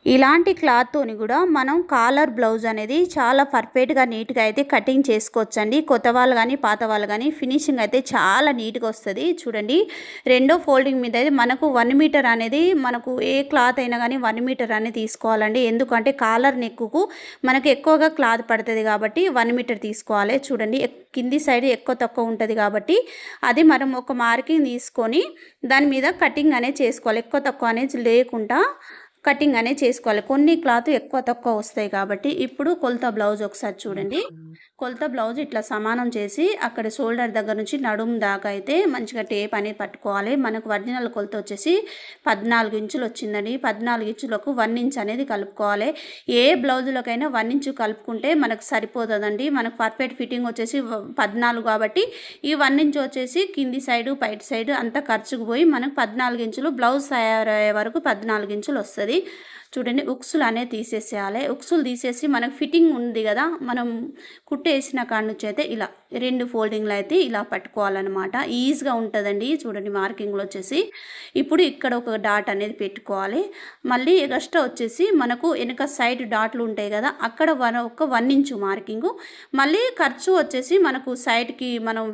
ఇలాంటి క్లాత్తోని కూడా మనం కాలర్ బ్లౌజ్ అనేది చాలా పర్ఫెక్ట్గా నీట్గా అయితే కటింగ్ చేసుకోవచ్చండి. కొత్త వాళ్ళు కానీ పాత వాళ్ళు కానీ ఫినిషింగ్ అయితే చాలా నీట్గా వస్తుంది. చూడండి, రెండో ఫోల్డింగ్ మీద అయితే మనకు 1 మీటర్ అనేది మనకు ఏ క్లాత్ అయినా కానీ 1 మీటర్ అనేది తీసుకోవాలండి. ఎందుకంటే కాలర్ నెక్కుకు మనకు ఎక్కువగా క్లాత్ పడుతుంది కాబట్టి 1 మీటర్ తీసుకోవాలి. చూడండి, కింది సైడ్ ఎక్కువ తక్కువ ఉంటుంది కాబట్టి అది మనం ఒక మార్కింగ్ తీసుకొని దాని మీద కటింగ్ అనేది చేసుకోవాలి. ఎక్కువ తక్కువ అనేది లేకుండా కటింగ్ అనేది చేసుకోవాలి. కొన్ని క్లాత్ ఎక్కువ తక్కువ వస్తాయి కాబట్టి. ఇప్పుడు కొలత బ్లౌజ్ ఒకసారి చూడండి. కొలత బ్లౌజ్ ఇట్లా సమానం చేసి అక్కడ షోల్డర్ దగ్గర నుంచి నడుము దాకా అయితే మంచిగా టేప్ అనేది పట్టుకోవాలి. మనకు ఒరిజినల్ కొలత వచ్చేసి 14 ఇంచులు వచ్చిందండి. 14 ఇంచులకు 1 ఇంచ్ అనేది కలుపుకోవాలి. ఏ బ్లౌజులకైనా 1 ఇంచు కలుపుకుంటే మనకు సరిపోతుందండి. మనకు పర్ఫెక్ట్ ఫిట్టింగ్ వచ్చేసి 14 కాబట్టి ఈ 1 ఇంచ్ వచ్చేసి కింది సైడు పైటి సైడు అంతా ఖర్చుకు పోయి మనకు 14 ఇంచులు బ్లౌజ్ తయారయ్యే వరకు 14 ఇంచులు వస్తుంది. చూడండి, ఉక్సులు అనేది తీసేసేయాలి. ఉక్సులు తీసేసి మనకు ఫిట్టింగ్ ఉంది కదా, మనం కుట్టేసిన కాడ నుంచి అయితే ఇలా 2 ఫోల్డింగ్లు అయితే ఇలా పట్టుకోవాలన్నమాట. ఈజీగా ఉంటుందండి. చూడండి, మార్కింగ్లో వచ్చేసి ఇప్పుడు ఇక్కడ ఒక డాట్ అనేది పెట్టుకోవాలి. మళ్ళీ ఎక్స్ట్రా వచ్చేసి మనకు వెనక సైడ్ డాట్లు ఉంటాయి కదా, అక్కడ ఒక 1 ఇంచు మార్కింగు. మళ్ళీ ఖర్చు వచ్చేసి మనకు సైడ్కి మనం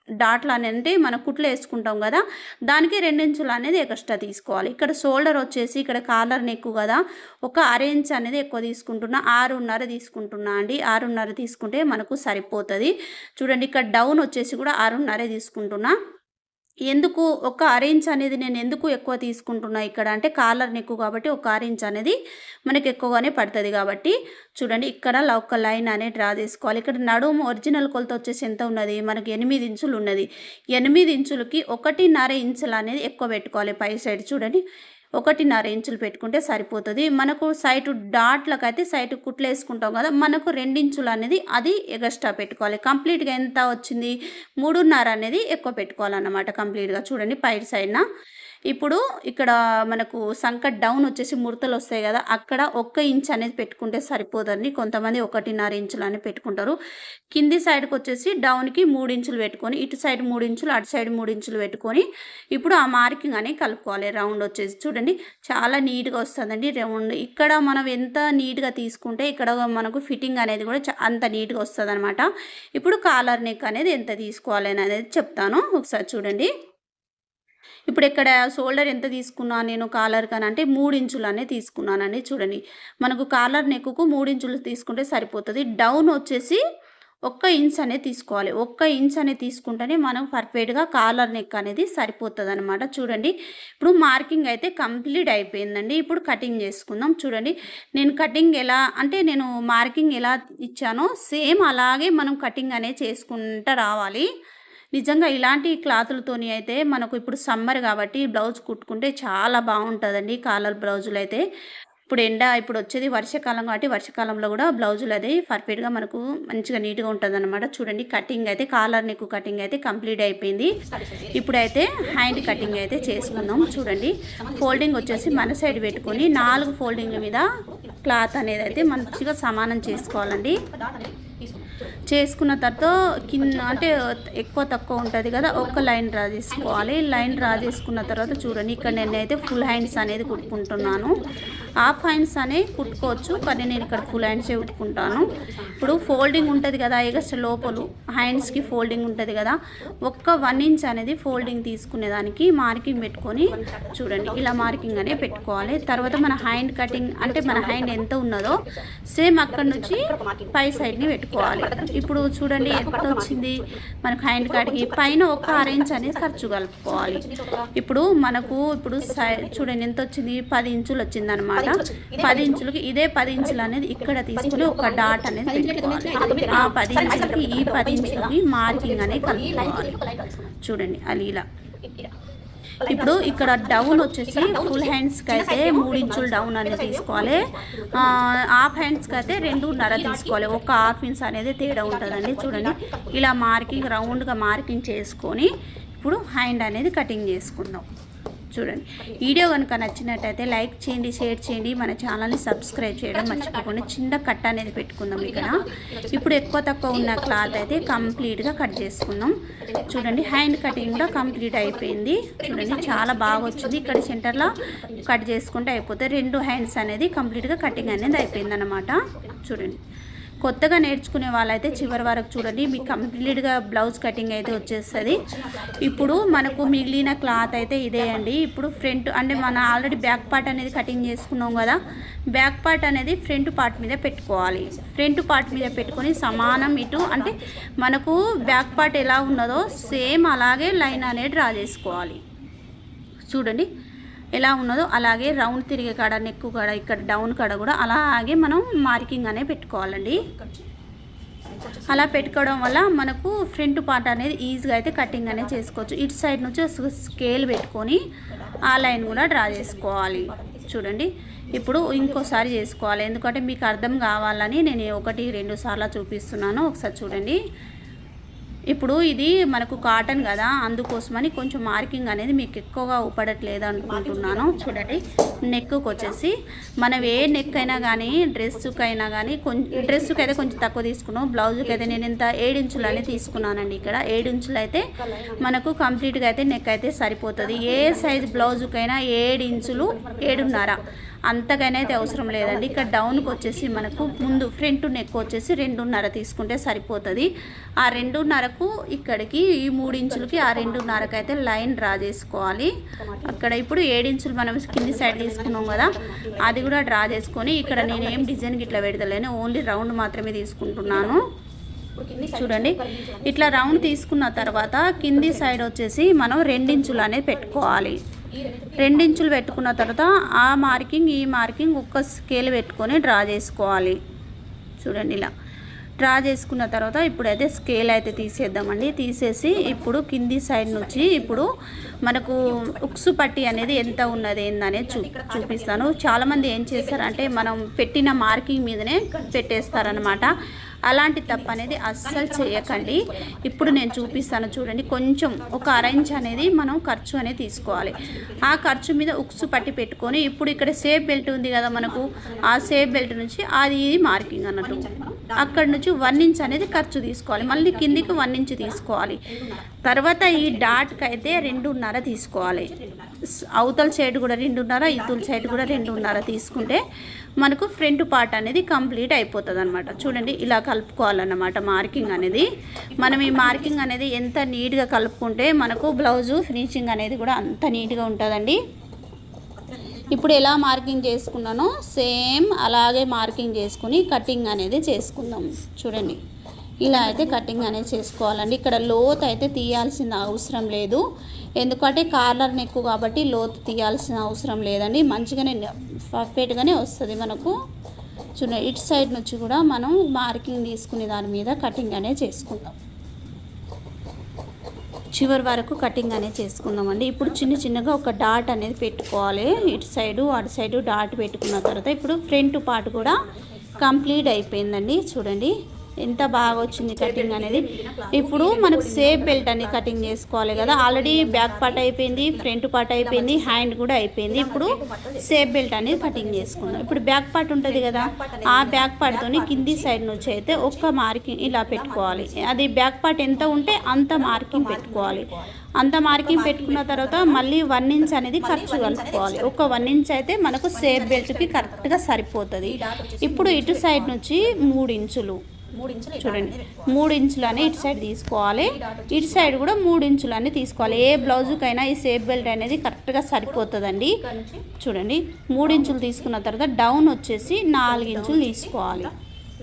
డాట్లు అనేది మనం కుట్లు వేసుకుంటాం కదా, దానికి 2 ఇంచులు అనేది ఎక్స్ట్రా తీసుకోవాలి. ఇక్కడ షోల్డర్ వచ్చేసి ఇక్కడ కాలర్ నెక్ కదా, ఒక 1/2 ఇంచ్ అనేది ఎక్కువ తీసుకుంటున్నా, 6.5 తీసుకుంటున్నా అండి. 6.5 తీసుకుంటే మనకు సరిపోతుంది. చూడండి, ఇక్కడ డౌన్ వచ్చేసి కూడా 6.5 తీసుకుంటున్నా. ఎందుకు ఒక 1/2 ఇంచ్ అనేది నేను ఎందుకు ఎక్కువ తీసుకుంటున్నా ఇక్కడ అంటే కాలర్ నెక్ కాబట్టి ఒక 1/2 ఇంచ్ అనేది మనకి ఎక్కువగానే పడుతుంది కాబట్టి. చూడండి, ఇక్కడ ఒక లైన్ అనేది డ్రా చేసుకోవాలి. ఇక్కడ నడుము ఒరిజినల్ కొలత వచ్చేసి ఎంత ఉన్నది మనకి 8 ఇంచులు ఉన్నది. 8 ఇంచులకి 1.5 ఇంచులు అనేది ఎక్కువ పెట్టుకోవాలి పై సైడ్. చూడండి, 1.5 ఇంచులు పెట్టుకుంటే సరిపోతుంది. మనకు సైటు డాట్లకైతే సైటు కుట్లు వేసుకుంటాం కదా, మనకు 2 ఇంచులు అనేది అది ఎక్స్ట్రా పెట్టుకోవాలి. కంప్లీట్గా ఎంత వచ్చింది 3.5 అనేది ఎక్కువ పెట్టుకోవాలన్నమాట కంప్లీట్గా. చూడండి, పై సైడ్న ఇప్పుడు ఇక్కడ మనకు సంకట్ డౌన్ వచ్చేసి ముడతలు వస్తాయి కదా, అక్కడ 1 ఇంచ్ అనేది పెట్టుకుంటే సరిపోదండి. కొంతమంది 1.5 ఇంచులు అని పెట్టుకుంటారు. కింది సైడ్కి వచ్చేసి డౌన్కి 3 ఇంచులు పెట్టుకొని, ఇటు సైడ్ 3 ఇంచులు అటు సైడ్ 3 ఇంచులు పెట్టుకొని ఇప్పుడు ఆ మార్కింగ్ అనేది కలుపుకోవాలి. రౌండ్ వచ్చేసి చూడండి, చాలా నీట్గా వస్తుందండి రౌండ్. ఇక్కడ మనం ఎంత నీట్గా తీసుకుంటే ఇక్కడ మనకు ఫిట్టింగ్ అనేది కూడా అంత నీట్గా వస్తుంది అనమాట. ఇప్పుడు కాలర్ నెక్ అనేది ఎంత తీసుకోవాలి అనేది చెప్తాను, ఒకసారి చూడండి. ఇప్పుడు ఇక్కడ షోల్డర్ ఎంత తీసుకున్నా నేను కాలర్ కానీ అంటే 3 ఇంచులు అనేది తీసుకున్నానండి. చూడండి, మనకు కాలర్ నెక్కు 3 ఇంచులు తీసుకుంటే సరిపోతుంది. డౌన్ వచ్చేసి 1 ఇంచ్ అనేది తీసుకోవాలి. 1 ఇంచ్ అనేది తీసుకుంటేనే మనం పర్ఫెక్ట్గా కాలర్ నెక్ అనేది సరిపోతుంది అనమాట. చూడండి, ఇప్పుడు మార్కింగ్ అయితే కంప్లీట్ అయిపోయిందండి. ఇప్పుడు కటింగ్ చేసుకుందాం. చూడండి, నేను కటింగ్ ఎలా అంటే నేను మార్కింగ్ ఎలా ఇచ్చానో సేమ్ అలాగే మనం కటింగ్ అనేది చేసుకుంటూ రావాలి. నిజంగా ఇలాంటి క్లాతులతోని అయితే మనకు ఇప్పుడు సమ్మర్ కాబట్టి బ్లౌజ్ కుట్టుకుంటే చాలా బాగుంటుందండి. కాలర్ బ్లౌజులు అయితే ఇప్పుడు వచ్చేది వర్షాకాలం కాబట్టి వర్షాకాలంలో కూడా బ్లౌజులు అది పర్ఫెక్ట్గా మనకు మంచిగా నీట్గా ఉంటుంది అనమాట. చూడండి, కటింగ్ అయితే కాలర్ నెక్ కటింగ్ అయితే కంప్లీట్ అయిపోయింది. ఇప్పుడైతే హ్యాండ్ కటింగ్ అయితే చేసుకుందాం. చూడండి, ఫోల్డింగ్ వచ్చేసి మన సైడ్ పెట్టుకొని 4 ఫోల్డింగ్ల మీద క్లాత్ అనేది అయితే మంచిగా సమానం చేసుకోవాలండి. చేసుకున్న తర్వాత కింద అంటే ఎక్కువ తక్కువ ఉంటుంది కదా, ఒక లైన్ డ్రా చేసుకోవాలి. లైన్ డ్రా చేసుకున్న తర్వాత చూడండి, ఇక్కడ నేనైతే ఫుల్ హ్యాండ్స్ అనేది కుట్టుకుంటున్నాను. హాఫ్ హ్యాండ్స్ అనేవి కుట్టుకోవచ్చు కానీ నేను ఇక్కడ ఫుల్ హ్యాండ్సే కుట్టుకుంటాను. ఇప్పుడు ఫోల్డింగ్ ఉంటుంది కదా, ఎగస్ట్రా లోపల హ్యాండ్స్కి ఫోల్డింగ్ ఉంటుంది కదా, 1 ఇంచ్ అనేది ఫోల్డింగ్ తీసుకునేదానికి మార్కింగ్ పెట్టుకొని చూడండి ఇలా మార్కింగ్ అనేది పెట్టుకోవాలి. తర్వాత మన హ్యాండ్ కటింగ్ అంటే మన హ్యాండ్ ఎంత ఉన్నదో సేమ్ అక్కడ నుంచి పై సైడ్ని పెట్టుకోవాలి. ఇప్పుడు చూడండి ఎంత వచ్చింది మనకు హ్యాండ్ కాడికి పైన 1/2 ఇంచ్ అనేది ఖర్చు కలుపుకోవాలి. ఇప్పుడు మనకు చూడండి ఎంత వచ్చింది 10 ఇంచులు వచ్చింది అనమాట. 10 ఇంచులకి ఇదే 10 ఇంచులు అనేది ఇక్కడ తీసుకుని ఒక డాట్ అనేది పెట్టుకోవాలి. ఆ 10 ఇంచులకి ఈ 10 ఇంచులకి మార్కింగ్ అనేది కలుపుకోవాలి. చూడండి అది ఇలా. ఇప్పుడు ఇక్కడ డౌన్ వచ్చేసి ఫుల్ హ్యాండ్స్కి అయితే 3 ఇంచులు డౌన్ అనేది తీసుకోవాలి. హాఫ్ హ్యాండ్స్కి అయితే 2.5 తీసుకోవాలి. ఒక హాఫ్ ఇంచ్ అనేది తేడా ఉంటుందండి. చూడండి, ఇలా మార్కింగ్ రౌండ్గా మార్కింగ్ చేసుకొని ఇప్పుడు హ్యాండ్ అనేది కటింగ్ చేసుకుందాం. చూడండి. వీడియో కనుక నచ్చినట్టయితే లైక్ చేయండి, షేర్ చేయండి, మన ఛానల్ని సబ్స్క్రైబ్ చేయడం మర్చిపోకుండా. చిన్న కట్ అనేది పెట్టుకుందాం ఇక్కడ. ఇప్పుడు ఎక్కువ తక్కువ ఉన్న క్లాత్ అయితే కంప్లీట్గా కట్ చేసుకుందాం. చూడండి, హ్యాండ్ కటింగ్ కూడా కంప్లీట్ అయిపోయింది. చూడండి, చాలా బాగా వచ్చింది. ఇక్కడ సెంటర్లో కట్ చేసుకుంటే అయిపోతే 2 హ్యాండ్స్ అనేది కంప్లీట్గా కటింగ్ అనేది అయిపోయింది అన్నమాట. చూడండి, కొత్తగా నేర్చుకునే వాళ్ళైతే చివరి వరకు చూడండి, మీకు కంప్లీట్గా బ్లౌజ్ కటింగ్ అయితే వచ్చేస్తుంది. ఇప్పుడు మనకు మిగిలిన క్లాత్ అయితే ఇదే అండి. ఇప్పుడు ఫ్రంట్ అంటే మన ఆల్రెడీ బ్యాక్ పార్ట్ అనేది కటింగ్ చేసుకున్నాం కదా, బ్యాక్ పార్ట్ అనేది ఫ్రంట్ పార్ట్ మీద పెట్టుకోవాలి. ఫ్రంట్ పార్ట్ మీద పెట్టుకొని సమానం ఇటు అంటే మనకు బ్యాక్ పార్ట్ ఎలా ఉన్నదో సేమ్ అలాగే లైన్ అనేది డ్రా చేసుకోవాలి. చూడండి, ఎలా ఉన్నదో అలాగే రౌండ్ తిరిగే కాడ, నెక్ కాడ, ఇక్కడ డౌన్ కాడ కూడా అలాగే మనం మార్కింగ్ అనేది పెట్టుకోవాలండి. అలా పెట్టుకోవడం వల్ల మనకు ఫ్రంట్ పార్ట్ అనేది ఈజీగా అయితే కటింగ్ అనేది చేసుకోవచ్చు. ఇటు సైడ్ నుంచి స్కేల్ పెట్టుకొని ఆ లైన్ కూడా డ్రా చేసుకోవాలి. చూడండి, ఇప్పుడు ఇంకోసారి చేసుకోవాలి, ఎందుకంటే మీకు అర్థం కావాలని నేను 1-2 సార్లు చూపిస్తున్నాను. ఒకసారి చూడండి. ఇప్పుడు ఇది మనకు కాటన్ కదా, అందుకోసమని కొంచెం మార్కింగ్ అనేది మీకు ఎక్కువగా ఉపడట్లేదు అనుకుంటున్నాను. చూడండి, నెక్కు వచ్చేసి మనం ఏ నెక్ అయినా కానీ డ్రెస్సుకి అయినా కానీ డ్రెస్సుకి అయితే కొంచెం తక్కువ తీసుకున్నాం, బ్లౌజ్కి అయితే నేను ఇంత 7 ఇంచులు అనేది తీసుకున్నానండి. ఇక్కడ 7 ఇంచులు అయితే మనకు కంప్లీట్గా అయితే నెక్ అయితే సరిపోతుంది. ఏ సైజ్ బ్లౌజుకైనా 7 ఇంచులు 7.5 అంతకైనా అయితే అవసరం లేదండి. ఇక్కడ డౌన్కి వచ్చేసి మనకు ముందు ఫ్రంట్ నెక్ వచ్చేసి 2.5 తీసుకుంటే సరిపోతుంది. ఆ 2.5కు ఇక్కడికి ఈ 3 ఇంచులకి ఆ 2.5కి అయితే లైన్ డ్రా చేసుకోవాలి. అక్కడ ఇప్పుడు 7 ఇంచులు మనం కింది సైడ్ తీసుకున్నాం కదా, అది కూడా డ్రా చేసుకొని ఇక్కడ నేను ఏం డిజైన్కి ఇట్లా పెడతలేను, ఓన్లీ రౌండ్ మాత్రమే తీసుకుంటున్నాను. చూడండి, ఇట్లా రౌండ్ తీసుకున్న తర్వాత కింది సైడ్ వచ్చేసి మనం 2 ఇంచులు అనేది పెట్టుకోవాలి. 2 ఇంచులు పెట్టుకున్న తర్వాత ఆ మార్కింగ్ ఈ మార్కింగ్ ఒక్క స్కేల్ పెట్టుకొని డ్రా చేసుకోవాలి. చూడండి, ఇలా డ్రా చేసుకున్న తర్వాత ఇప్పుడైతే స్కేల్ అయితే తీసేద్దామండి. తీసేసి ఇప్పుడు కింది సైడ్ నుంచి ఇప్పుడు మనకు ఉక్సు పట్టి అనేది ఎంత ఉన్నది ఏందనేది చూపిస్తాను. చాలామంది ఏం చేస్తారంటే మనం పెట్టిన మార్కింగ్ మీదనే పెట్టేస్తారనమాట. అలాంటి తప్పు అనేది అస్సలు చేయకండి. ఇప్పుడు నేను చూపిస్తాను చూడండి. కొంచెం ఒక అరేంజ్ అనేది మనం ఖర్చు అనేది తీసుకోవాలి. ఆ ఖర్చు మీద ఉక్సు పట్టి పెట్టుకొని ఇప్పుడు ఇక్కడ సేఫ్ బెల్ట్ ఉంది కదా మనకు, ఆ సేఫ్ బెల్ట్ నుంచి అది మార్కింగ్ అన్నట్టు అక్కడ నుంచి 1 ఇంచ్ అనేది ఖర్చు తీసుకోవాలి. మళ్ళీ కిందికి 1 ఇంచ్ తీసుకోవాలి. తర్వాత ఈ డాట్కి అయితే 2.5 తీసుకోవాలి. అవతల సైడ్ కూడా 2.5, ఇతుల సైడ్ కూడా 2.5 తీసుకుంటే మనకు ఫ్రంట్ పార్ట్ అనేది కంప్లీట్ అయిపోతుంది అనమాట. చూడండి, ఇలా కలుపుకోవాలన్నమాట మార్కింగ్ అనేది. మనం ఈ మార్కింగ్ అనేది ఎంత నీట్గా కలుపుకుంటే మనకు బ్లౌజు ఫినిషింగ్ అనేది కూడా అంత నీట్గా ఉంటుందండి. ఇప్పుడు ఎలా మార్కింగ్ చేసుకున్నానో సేమ్ అలాగే మార్కింగ్ చేసుకుని కటింగ్ అనేది చేసుకుందాం. చూడండి, ఇలా అయితే కటింగ్ అనేది చేసుకోవాలండి. ఇక్కడ లోత్ అయితే తీయాల్సిన అవసరం లేదు, ఎందుకంటే కార్నర్ నెక్ కాబట్టి లోతు తీయాల్సిన అవసరం లేదండి. మంచిగానే పర్ఫెక్ట్గానే వస్తుంది మనకు. చూడండి, ఇటు సైడ్ నుంచి కూడా మనం మార్కింగ్ తీసుకునే దాని మీద కటింగ్ అనేది చేసుకుందాం. చివరి వరకు కటింగ్ అనేది చేసుకుందామండి. ఇప్పుడు చిన్నగా ఒక డాట్ అనేది పెట్టుకోవాలి. ఇటు సైడు అటు సైడు డాట్ పెట్టుకున్న తర్వాత ఇప్పుడు ఫ్రంట్ పార్ట్ కూడా కంప్లీట్ అయిపోయిందండి. చూడండి, ఎంత బాగా వచ్చింది కటింగ్ అనేది. ఇప్పుడు మనకు సేఫ్ బెల్ట్ అనేది కటింగ్ చేసుకోవాలి కదా. ఆల్రెడీ బ్యాక్ పార్ట్ అయిపోయింది, ఫ్రంట్ పార్ట్ అయిపోయింది, హ్యాండ్ కూడా అయిపోయింది. ఇప్పుడు సేఫ్ బెల్ట్ అనేది కటింగ్ చేసుకుందాం. ఇప్పుడు బ్యాక్ పార్ట్ ఉంటుంది కదా, ఆ బ్యాక్ పార్ట్తోని కింది సైడ్ నుంచి అయితే ఒక్క మార్కింగ్ ఇలా పెట్టుకోవాలి. అది బ్యాక్ పార్ట్ ఎంత ఉంటే అంత మార్కింగ్ పెట్టుకోవాలి. అంత మార్కింగ్ పెట్టుకున్న తర్వాత మళ్ళీ 1 ఇంచ్ అనేది ఖర్చు కలుపుకోవాలి. ఒక 1 ఇంచ్ అయితే మనకు సేఫ్ బెల్ట్కి కరెక్ట్గా సరిపోతుంది. ఇప్పుడు ఇటు సైడ్ నుంచి 3 ఇంచులు చూడండి, 3 ఇంచులు అని ఇటు సైడ్ తీసుకోవాలి. ఇటు సైడ్ కూడా 3 ఇంచులు అని తీసుకోవాలి. ఏ బ్లౌజుకైనా ఈ సేఫ్ బెల్ట్ అనేది కరెక్ట్గా సరిపోతుందండి. చూడండి, 3 ఇంచులు తీసుకున్న తర్వాత డౌన్ వచ్చేసి 4 ఇంచులు తీసుకోవాలి.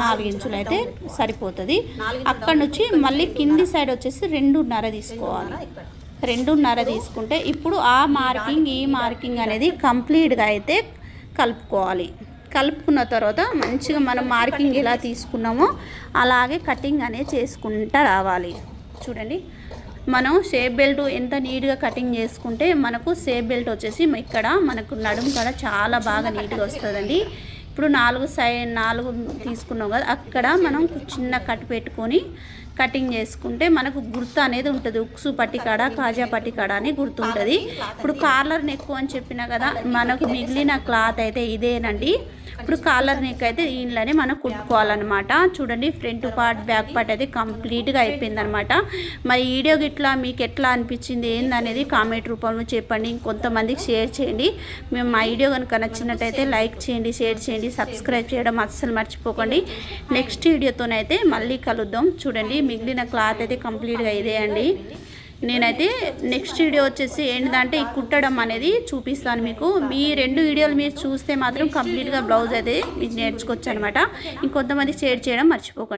4 ఇంచులు అయితే సరిపోతుంది. అక్కడ నుంచి మళ్ళీ కింది సైడ్ వచ్చేసి 2.5 తీసుకోవాలి. 2.5 తీసుకుంటే ఇప్పుడు ఆ మార్కింగ్ ఈ మార్కింగ్ అనేది కంప్లీట్గా అయితే కలుపుకోవాలి. కలుపుకున్న తర్వాత మంచిగా మనం మార్కింగ్ ఎలా తీసుకున్నామో అలాగే కటింగ్ అనేది చేసుకుంటూ రావాలి. చూడండి, మనం షేప్ బెల్ట్ ఎంత నీట్గా కటింగ్ చేసుకుంటే మనకు షేప్ బెల్ట్ వచ్చేసి ఇక్కడ మనకు నడుము కూడా చాలా బాగా నీట్గా వస్తుందండి. ఇప్పుడు 4 తీసుకున్నాం కదా, అక్కడ మనం చిన్న కట్ పెట్టుకొని కటింగ్ చేసుకుంటే మనకు గుర్తు అనేది ఉంటుంది. ఉక్సు పట్టి కాడ కాజా పట్టి కాడ అని గుర్తుంటుంది. ఇప్పుడు కాలర్ నెక్ అని చెప్పిన కదా, మనకు మిగిలిన క్లాత్ అయితే ఇదేనండి. ఇప్పుడు కాలర్ నెక్ అయితే దీనిలోనే మనం కుట్టుకోవాలన్నమాట. చూడండి ఫ్రంట్ పార్ట్ బ్యాక్ పార్ట్ అయితే కంప్లీట్గా అయిపోయిందనమాట. మరి వీడియో గిట్లా మీకు ఎట్లా అనిపించింది ఏందనేది కామెంట్ రూపంలో చెప్పండి. కొంతమందికి షేర్ చేయండి. మేము మా వీడియో కనుక నచ్చినట్టయితే లైక్ చేయండి, షేర్ చేయండి, సబ్స్క్రైబ్ చేయడం అస్సలు మర్చిపోకండి. నెక్స్ట్ వీడియోతోనైతే మళ్ళీ కలుద్దాం. చూడండి మిగిలిన క్లాత్ అయితే కంప్లీట్గా ఇదే అండి. నేనైతే నెక్స్ట్ వీడియో వచ్చేసి ఏంటంటే ఈ కుట్టడం అనేది చూపిస్తాను మీకు. మీ 2 వీడియోలు మీరు చూస్తే మాత్రం కంప్లీట్గా బ్లౌజ్ అయితే మీకు నేర్చుకోవచ్చు అనమాట. ఇంకొంతమంది షేర్ చేయడం మర్చిపోకండి.